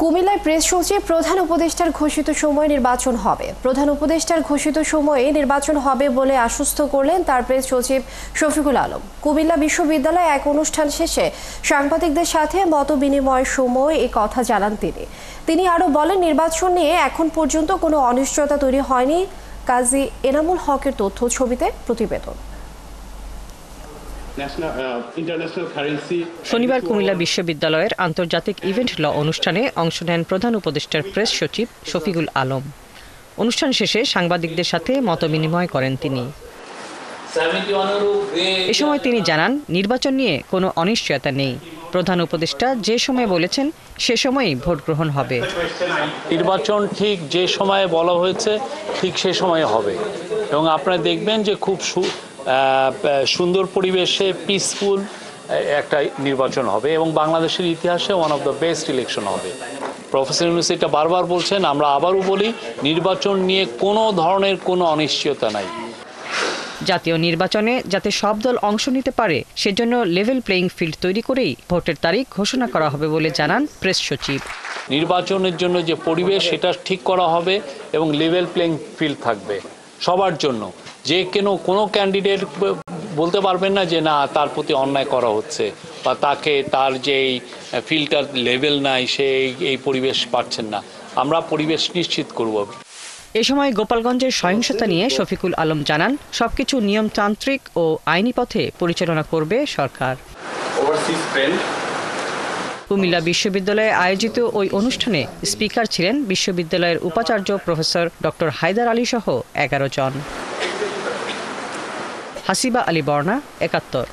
কুমিল্লায় প্রেস সচিব প্রধান উপদেষ্টার ঘোষিত সময়ে নির্বাচন হবে। প্রধান উপদেষ্টার ঘোষিত সময়ে নির্বাচন হবে বলে আশ্বস্ত করলেন তার প্রেস সচিব শফিকুল আলম। কুমিল্লা বিশ্ববিদ্যালয়ে এক অনুষ্ঠান শেষে সাংবাদিকদের সাথে মতবিনিময়ের সময় এই কথা জানান তিনি আরও বলেন, নির্বাচন নিয়ে এখন পর্যন্ত কোনো অনিশ্চয়তা তৈরি হয়নি। কাজী এনামুল হকের তথ্য ছবিতে প্রতিবেদন। শনিবার কুমিল্লা বিশ্ববিদ্যালয়ের আন্তর্জাতিক ইভেন্ট ল অনুষ্ঠানে অংশ নেন প্রধান উপদেষ্টার প্রেস সচিব শফিকুল আলম। অনুষ্ঠান শেষে সাংবাদিকদের সাথে মতবিনিময় করেন তিনি। এ সময় তিনি জানান, নির্বাচন নিয়ে কোনো অনিশ্চয়তা নেই। প্রধান উপদেষ্টা যে সময় বলেছেন সে সময়ই ভোট গ্রহণ হবে। নির্বাচন ঠিক যে সময়ে বলা হয়েছে ঠিক সে সময়ে হবে এবং আপনারা দেখবেন যে খুব সুন্দর পরিবেশে পিসফুল একটা নির্বাচন হবে এবং বাংলাদেশের ইতিহাসে one of the best election হবে। প্রফেসর ইউনূস এটা বারবার বলছেন, আমরা আবারও বলি, নির্বাচন নিয়ে কোনো ধরনের কোনো অনিশ্চয়তা নাই। জাতীয় নির্বাচনে যাতে সব দল অংশ নিতে পারে সেজন্য লেভেল প্লেইং ফিল্ড তৈরি করেই ভোটের তারিখ ঘোষণা করা হবে বলে জানান প্রেস সচিব। নির্বাচনের জন্য যে পরিবেশ সেটা ঠিক করা হবে এবং লেভেল প্লেইং ফিল্ড থাকবে সবার জন্য। যে কোনো ক্যান্ডিডেট বলতে পারবেন না যে না তার প্রতি অন্যায় করা হচ্ছে বা তার যে ফিল্ডটার লেভেল নাই, সে এই পরিবেশ পাচ্ছেন না। আমরা পরিবেশ নিশ্চিত করব। এ সময় গোপালগঞ্জের সহিংসতা নিয়ে শফিকুল আলম জানান, সবকিছু নিয়মতান্ত্রিক ও আইনি পথে পরিচালনা করবে সরকার। কুমিল্লা বিশ্ববিদ্যালয়ে আয়োজিত ওই অনুষ্ঠানে স্পিকার ছিলেন বিশ্ববিদ্যালয়ের উপাচার্য প্রফেসর ডক্টর হায়দার আলী সহ 11 জন। হাসিবা আলী বর্ণা, ৭১।